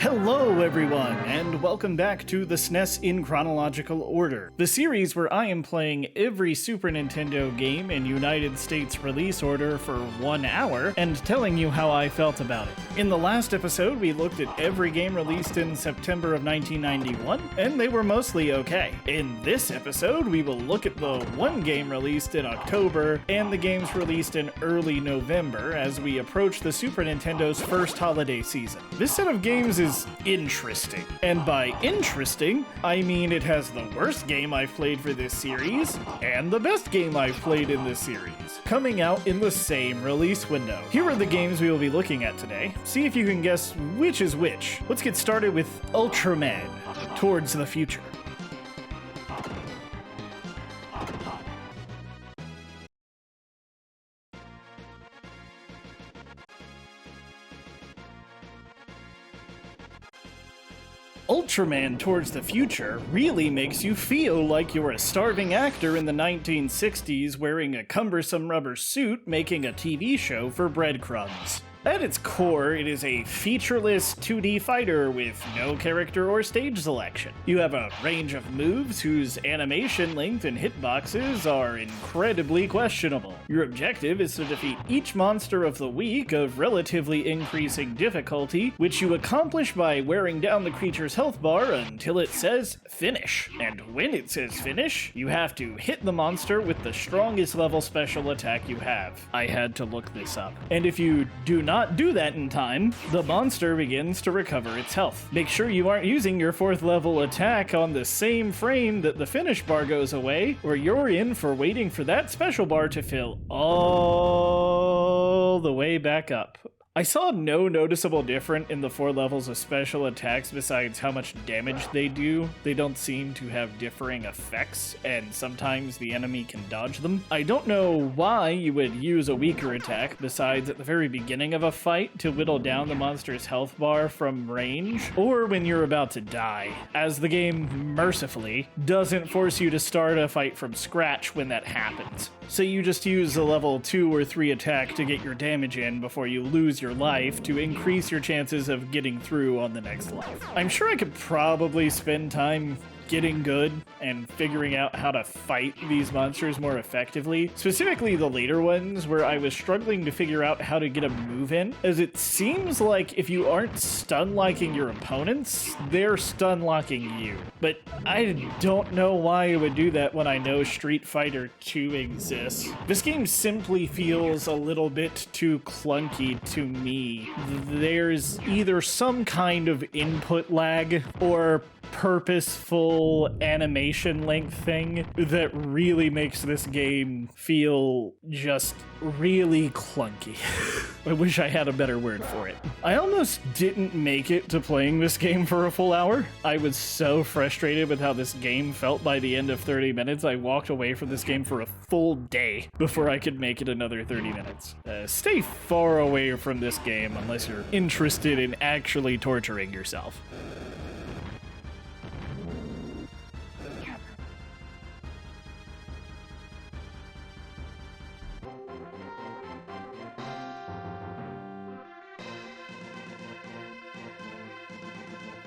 Hello everyone, and welcome back to the Snes in chronological order, the series where I am playing every Super Nintendo game in United States release order for 1 hour and telling you how I felt about it. In the last episode, we looked at every game released in September of 1991, and they were mostly okay. In this episode, we will look at the one game released in October and the games released in early November as we approach the Super Nintendo's first holiday season. This set of games is interesting. And by interesting, I mean it has the worst game I've played for this series and the best game I've played in this series, coming out in the same release window. Here are the games we will be looking at today. See if you can guess which is which. Let's get started with Ultraman, Towards the Future. Ultraman Towards the Future really makes you feel like you're a starving actor in the 1960s wearing a cumbersome rubber suit making a TV show for breadcrumbs. At its core, it is a featureless 2D fighter with no character or stage selection. You have a range of moves whose animation length and hitboxes are incredibly questionable. Your objective is to defeat each monster of the week of relatively increasing difficulty, which you accomplish by wearing down the creature's health bar until it says finish. And when it says finish, you have to hit the monster with the strongest level special attack you have. I had to look this up. And if you do not do that in time, the monster begins to recover its health. Make sure you aren't using your 4th level attack on the same frame that the finish bar goes away, or you're in for waiting for that special bar to fill all the way back up. I saw no noticeable difference in the 4 levels of special attacks besides how much damage they do. They don't seem to have differing effects, and sometimes the enemy can dodge them. I don't know why you would use a weaker attack besides at the very beginning of a fight to whittle down the monster's health bar from range, or when you're about to die, as the game mercifully doesn't force you to start a fight from scratch when that happens. So you just use a level 2 or 3 attack to get your damage in before you lose your life to increase your chances of getting through on the next life. I'm sure I could probably spend time getting good and figuring out how to fight these monsters more effectively, specifically the later ones where I was struggling to figure out how to get a move in, as it seems like if you aren't stun-locking your opponents, they're stun-locking you. But I don't know why it would do that when I know Street Fighter 2 exists. This game simply feels a little bit too clunky to me. There's either some kind of input lag or purposeful animation length thing that really makes this game feel just really clunky. I wish I had a better word for it. I almost didn't make it to playing this game for a full hour. I was so frustrated with how this game felt by the end of 30 minutes, I walked away from this game for a full day before I could make it another 30 minutes. Stay far away from this game unless you're interested in actually torturing yourself.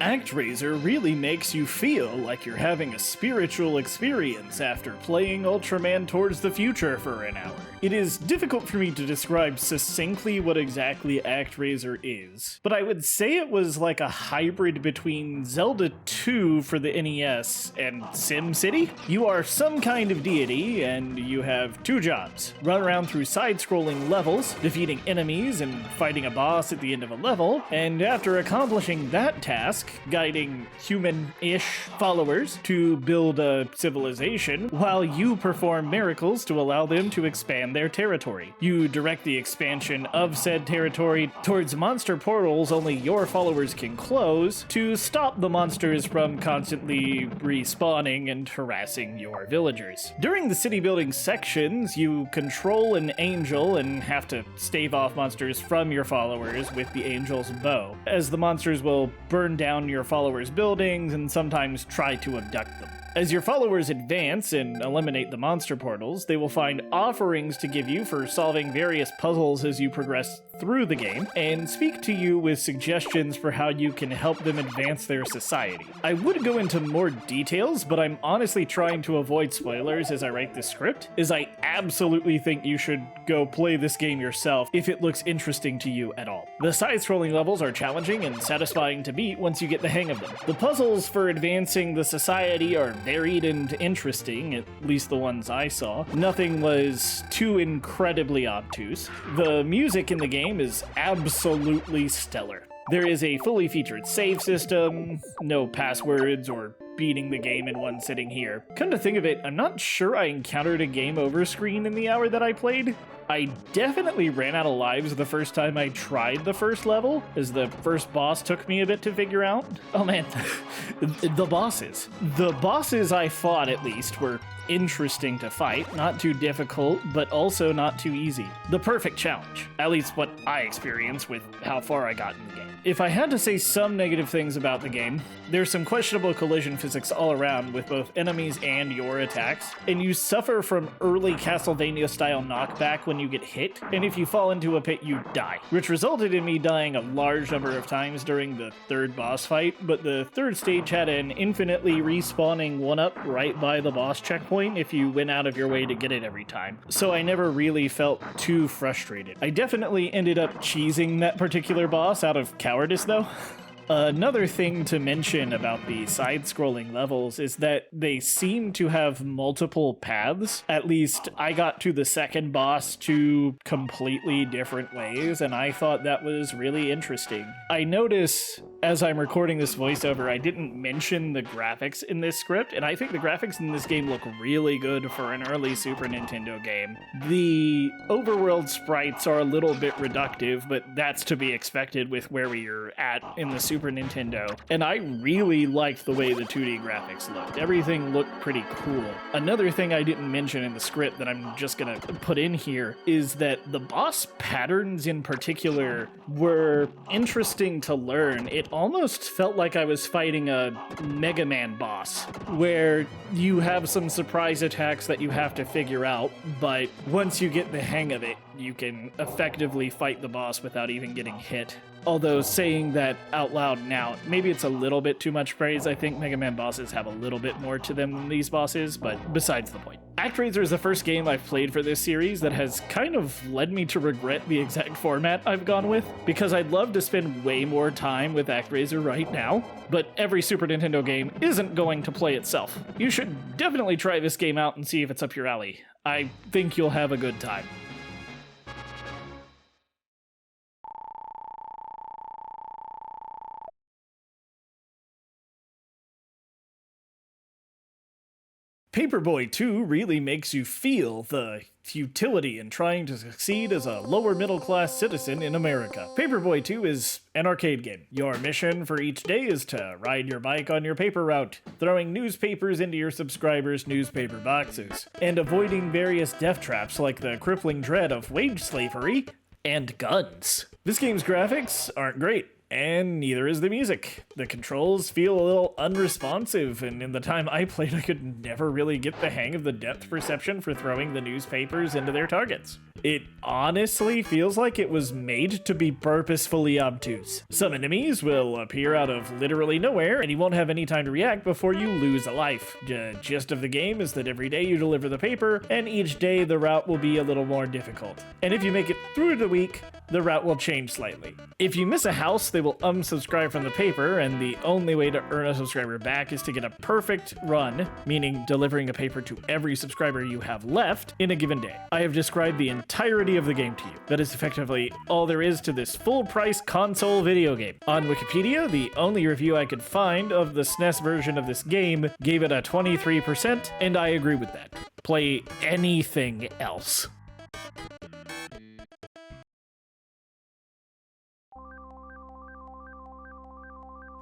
Actraiser really makes you feel like you're having a spiritual experience after playing Ultraman Towards the Future for an hour. It is difficult for me to describe succinctly what exactly Actraiser is, but I would say it was like a hybrid between Zelda 2 for the NES and SimCity. You are some kind of deity, and you have 2 jobs. Run around through side-scrolling levels, defeating enemies and fighting a boss at the end of a level, and after accomplishing that task, guiding human-ish followers to build a civilization while you perform miracles to allow them to expand their territory. You direct the expansion of said territory towards monster portals only your followers can close to stop the monsters from constantly respawning and harassing your villagers. During the city building sections, you control an angel and have to stave off monsters from your followers with the angel's bow, as the monsters will burn down your followers' buildings and sometimes try to abduct them. As your followers advance and eliminate the monster portals, they will find offerings to give you for solving various puzzles as you progress through the game, and speak to you with suggestions for how you can help them advance their society. I would go into more details, but I'm honestly trying to avoid spoilers as I write this script, as I absolutely think you should go play this game yourself if it looks interesting to you at all. The side-scrolling levels are challenging and satisfying to beat once you get the hang of them. The puzzles for advancing the society are varied and interesting, at least the ones I saw. Nothing was too incredibly obtuse. The music in the game is absolutely stellar. There is a fully featured save system, no passwords or beating the game in one sitting here. Come to think of it, I'm not sure I encountered a game over screen in the hour that I played. I definitely ran out of lives the first time I tried the first level, as the first boss took me a bit to figure out. Oh man, the bosses. The bosses I fought, at least, were interesting to fight, not too difficult, but also not too easy. The perfect challenge, at least what I experienced with how far I got in the game. If I had to say some negative things about the game, there's some questionable collision physics all around with both enemies and your attacks, and you suffer from early Castlevania-style knockback when you get hit, and if you fall into a pit, you die, which resulted in me dying a large number of times during the third boss fight, but the third stage had an infinitely respawning 1-up right by the boss checkpoint if you went out of your way to get it every time, so I never really felt too frustrated. I definitely ended up cheesing that particular boss out of cowardice though. Another thing to mention about the side-scrolling levels is that they seem to have multiple paths. At least I got to the second boss two completely different ways, and I thought that was really interesting. I notice, as I'm recording this voiceover, I didn't mention the graphics in this script, and I think the graphics in this game look really good for an early Super Nintendo game. The overworld sprites are a little bit reductive, but that's to be expected with where we are at in the Super Nintendo, and I really liked the way the 2D graphics looked. Everything looked pretty cool. Another thing I didn't mention in the script that I'm just gonna put in here is that the boss patterns in particular were interesting to learn. It almost felt like I was fighting a Mega Man boss, where you have some surprise attacks that you have to figure out, but once you get the hang of it, you can effectively fight the boss without even getting hit. Although saying that out loud now, maybe it's a little bit too much praise. I think Mega Man bosses have a little bit more to them than these bosses, but besides the point. Actraiser is the first game I've played for this series that has kind of led me to regret the exact format I've gone with, because I'd love to spend way more time with Actraiser right now, but every Super Nintendo game isn't going to play itself. You should definitely try this game out and see if it's up your alley. I think you'll have a good time. Paperboy 2 really makes you feel the futility in trying to succeed as a lower middle class citizen in America. Paperboy 2 is an arcade game. Your mission for each day is to ride your bike on your paper route, throwing newspapers into your subscribers' newspaper boxes, and avoiding various death traps like the crippling dread of wage slavery and guns. This game's graphics aren't great, and neither is the music. The controls feel a little unresponsive, and in the time I played, I could never really get the hang of the depth perception for throwing the newspapers into their targets. It honestly feels like it was made to be purposefully obtuse. Some enemies will appear out of literally nowhere, and you won't have any time to react before you lose a life. The gist of the game is that every day you deliver the paper, and each day the route will be a little more difficult. And if you make it through the week, the route will change slightly. If you miss a house, they will unsubscribe from the paper, and the only way to earn a subscriber back is to get a perfect run, meaning delivering a paper to every subscriber you have left in a given day. I have described the entirety of the game to you. That is effectively all there is to this full-price console video game. On Wikipedia, the only review I could find of the Snes version of this game gave it a 23%, and I agree with that. Play anything else.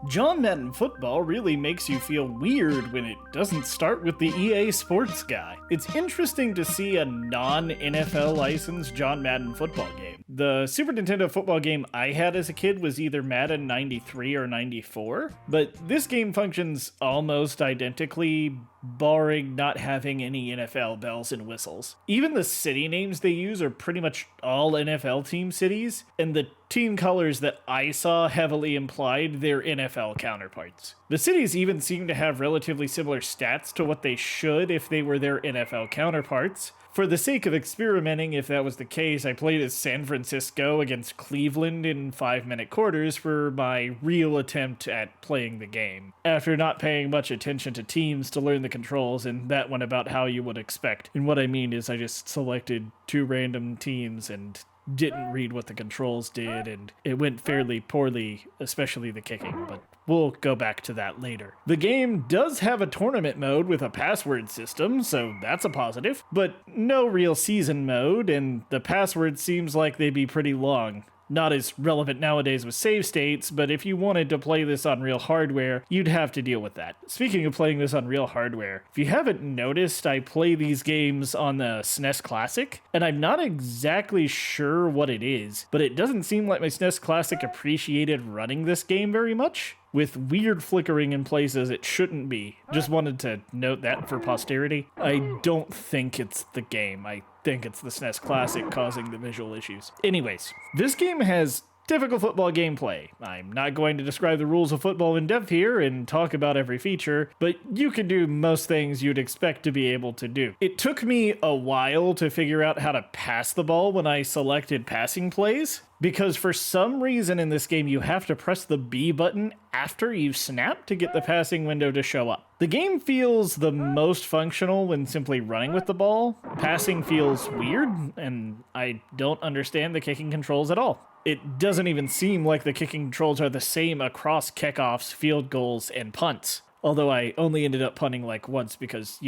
John Madden Football really makes you feel weird when it doesn't start with the EA Sports guy. It's interesting to see a non-NFL licensed John Madden football game. The Super Nintendo football game I had as a kid was either Madden 93 or 94, but this game functions almost identically, barring not having any NFL bells and whistles. Even the city names they use are pretty much all NFL team cities, and the team colors that I saw heavily implied their NFL counterparts. The cities even seem to have relatively similar stats to what they should if they were their NFL counterparts. For the sake of experimenting, if that was the case, I played as San Francisco against Cleveland in 5-minute quarters for my real attempt at playing the game. After not paying much attention to teams to learn the controls, and that went about how you would expect. And what I mean is I just selected 2 random teams and didn't read what the controls did, and it went fairly poorly, especially the kicking, but we'll go back to that later. The game does have a tournament mode with a password system, so that's a positive, but no real season mode, and the passwords seems like they'd be pretty long. Not as relevant nowadays with save states, but if you wanted to play this on real hardware, you'd have to deal with that. Speaking of playing this on real hardware, if you haven't noticed, I play these games on the Snes Classic, and I'm not exactly sure what it is, but it doesn't seem like my Snes Classic appreciated running this game very much, with weird flickering in places it shouldn't be. Just wanted to note that for posterity. I don't think it's the game. I think it's the Snes Classic causing the visual issues. Anyways, this game has typical football gameplay. I'm not going to describe the rules of football in depth here and talk about every feature, but you can do most things you'd expect to be able to do. It took me a while to figure out how to pass the ball when I selected passing plays, because for some reason in this game you have to press the B button after you snap to get the passing window to show up. The game feels the most functional when simply running with the ball. Passing feels weird, and I don't understand the kicking controls at all. It doesn't even seem like the kicking controls are the same across kickoffs, field goals, and punts. Although I only ended up punting like once because,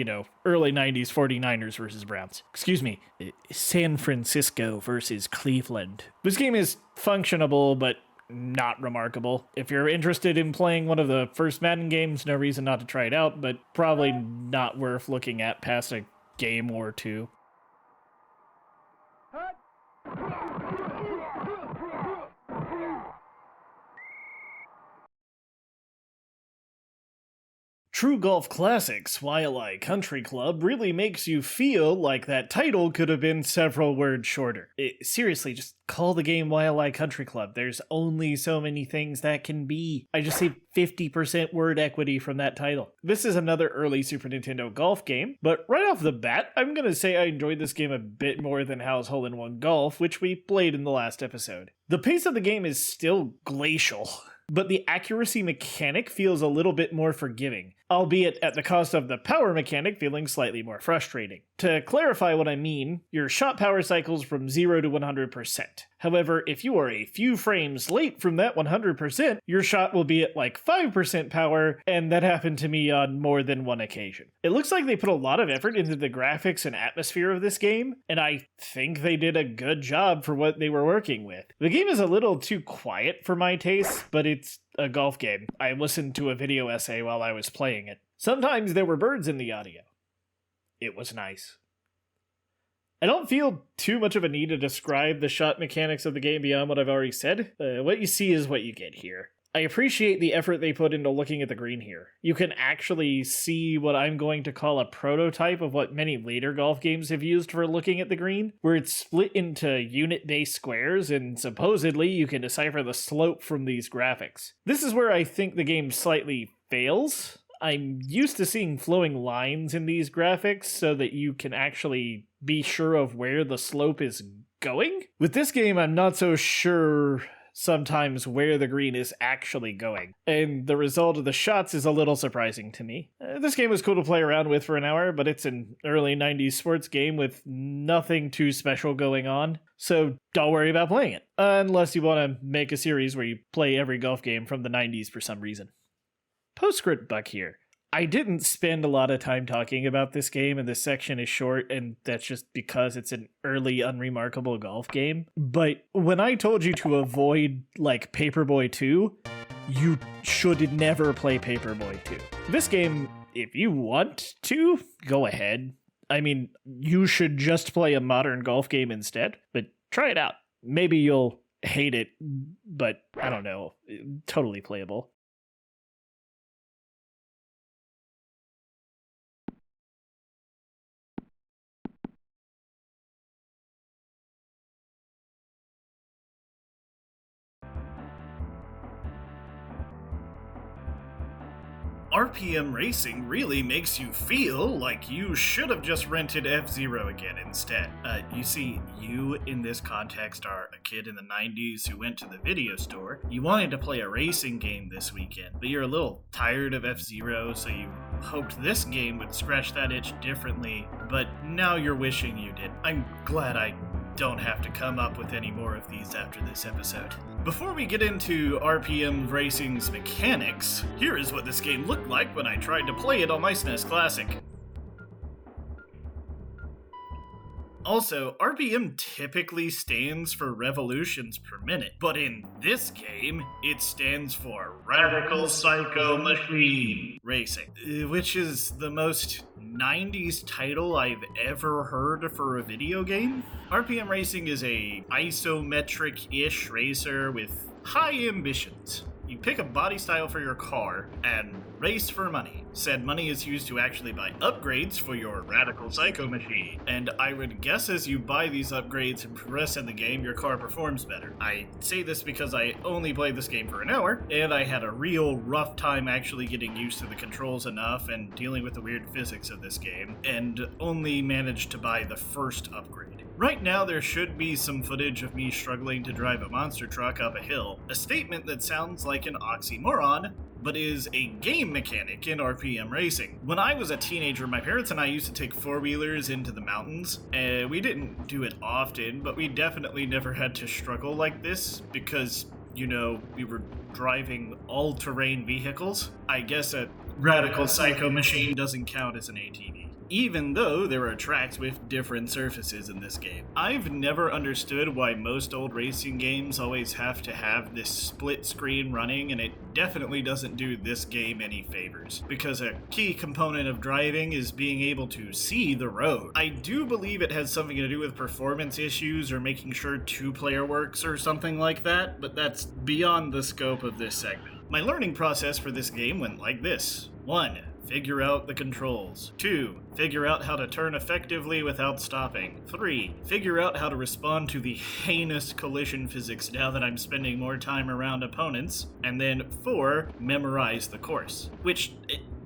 early 90s 49ers versus Browns. Excuse me, San Francisco versus Cleveland. This game is functionable, but not remarkable. If you're interested in playing one of the first Madden games, no reason not to try it out, but probably not worth looking at past a game or two. True Golf Classics, Ylai Country Club really makes you feel like that title could have been several words shorter. Seriously, just call the game Ylai Country Club. There's only so many things that can be. I just saved 50% word equity from that title. This is another early Super Nintendo golf game, but right off the bat, I'm gonna say I enjoyed this game a bit more than Hal's Hole-in-One Golf, which we played in the last episode. The pace of the game is still glacial, but the accuracy mechanic feels a little bit more forgiving, albeit at the cost of the power mechanic feeling slightly more frustrating. To clarify what I mean, your shot power cycles from 0 to 100%. However, if you are a few frames late from that 100%, your shot will be at like 5% power, and that happened to me on more than one occasion. It looks like they put a lot of effort into the graphics and atmosphere of this game, and I think they did a good job for what they were working with. The game is a little too quiet for my taste, but it's a golf game. I listened to a video essay while I was playing it. Sometimes there were birds in the audio. It was nice. I don't feel too much of a need to describe the shot mechanics of the game beyond what I've already said. What you see is what you get here. I appreciate the effort they put into looking at the green here. You can actually see what I'm going to call a prototype of what many later golf games have used for looking at the green, where it's split into unit-based squares, and supposedly you can decipher the slope from these graphics. This is where I think the game slightly fails. I'm used to seeing flowing lines in these graphics so that you can actually be sure of where the slope is going. With this game, I'm not so sure sometimes where the green is actually going, and the result of the shots is a little surprising to me. This game was cool to play around with for an hour, but it's an early 90s sports game with nothing too special going on, so don't worry about playing it, unless you want to make a series where you play every golf game from the 90s for some reason. Postscript Buck here. I didn't spend a lot of time talking about this game, and this section is short, and that's just because it's an early, unremarkable golf game. But when I told you to avoid, like, Paperboy 2, you should never play Paperboy 2. This game, if you want to, go ahead. I mean, you should just play a modern golf game instead, but try it out. Maybe you'll hate it, but I don't know, totally playable. RPM racing really makes you feel like you should have just rented F-Zero again instead. You see, you in this context are a kid in the 90s who went to the video store. You wanted to play a racing game this weekend, but you're a little tired of F-Zero, so you hoped this game would scratch that itch differently, but now you're wishing you did. I'm glad I don't have to come up with any more of these after this episode. Before we get into RPM Racing's mechanics, here is what this game looked like when I tried to play it on my Snes Classic. Also, RPM typically stands for revolutions per minute, but in this game, it stands for Radical Psycho Machine Racing, which is the most 90s title I've ever heard for a video game. RPM Racing is a isometric-ish racer with high ambitions. You pick a body style for your car and race for money. Said money is used to actually buy upgrades for your Radical Psycho Machine. And I would guess as you buy these upgrades and progress in the game, your car performs better. I say this because I only played this game for an hour, and I had a real rough time actually getting used to the controls enough and dealing with the weird physics of this game, and only managed to buy the first upgrade. Right now, there should be some footage of me struggling to drive a monster truck up a hill, a statement that sounds like an oxymoron, but is a game mechanic in RPM racing. When I was a teenager, my parents and I used to take four-wheelers into the mountains. We didn't do it often, but we definitely never had to struggle like this because, you know, we were driving all-terrain vehicles. I guess a Radical Psycho Machine doesn't count as an ATV, even though there are tracks with different surfaces in this game. I've never understood why most old racing games always have to have this split screen running, and it definitely doesn't do this game any favors, because a key component of driving is being able to see the road. I do believe it has something to do with performance issues or making sure two-player works or something like that, but that's beyond the scope of this segment. My learning process for this game went like this. 1. Figure out the controls. 2. Figure out how to turn effectively without stopping. 3. Figure out how to respond to the heinous collision physics now that I'm spending more time around opponents. And then 4. Memorize the course. Which,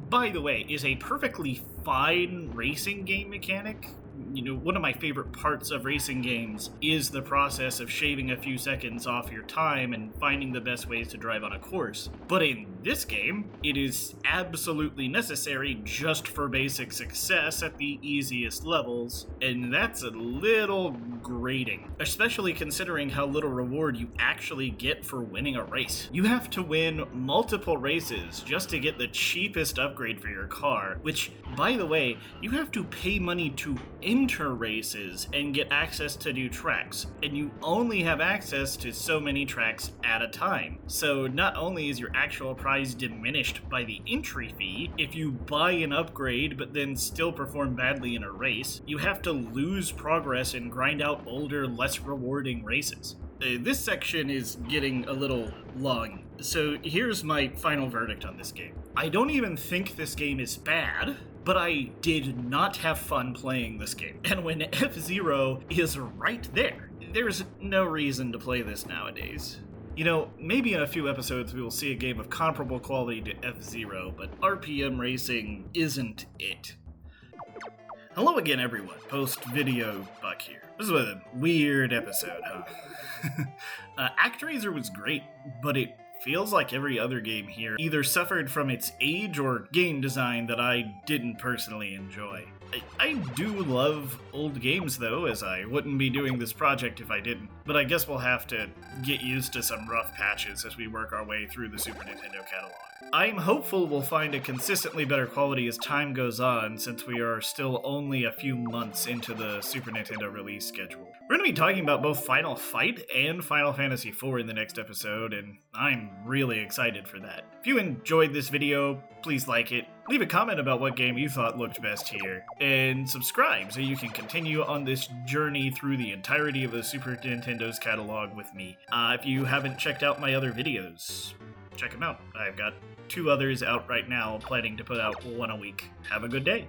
by the way, is a perfectly fine racing game mechanic. You know, one of my favorite parts of racing games is the process of shaving a few seconds off your time and finding the best ways to drive on a course. But in this game, it is absolutely necessary just for basic success at the easiest levels, and that's a little grating, especially considering how little reward you actually get for winning a race. You have to win multiple races just to get the cheapest upgrade for your car, which, by the way, you have to pay money to enter races and get access to new tracks, and you only have access to so many tracks at a time. So not only is your actual prize diminished by the entry fee, if you buy an upgrade but then still perform badly in a race, you have to lose progress and grind out older, less rewarding races. This section is getting a little long, so here's my final verdict on this game. I don't even think this game is bad, but I did not have fun playing this game. And when F-Zero is right there, there's no reason to play this nowadays. You know, maybe in a few episodes we will see a game of comparable quality to F-Zero, but RPM Racing isn't it. Hello again, everyone. Post-video Buck here. This was a weird episode, huh? Actraiser was great, but it feels like every other game here either suffered from its age or game design that I didn't personally enjoy. I do love old games, though, as I wouldn't be doing this project if I didn't. But I guess we'll have to get used to some rough patches as we work our way through the Super Nintendo catalog. I'm hopeful we'll find a consistently better quality as time goes on, since we are still only a few months into the Super Nintendo release schedule. We're going to be talking about both Final Fight and Final Fantasy IV in the next episode, and I'm I'm really excited for that. If you enjoyed this video, please like it, leave a comment about what game you thought looked best here, and subscribe so you can continue on this journey through the entirety of the Super Nintendo's catalog with me. If you haven't checked out my other videos, check them out. I've got 2 others out right now, planning to put out 1 a week. Have a good day.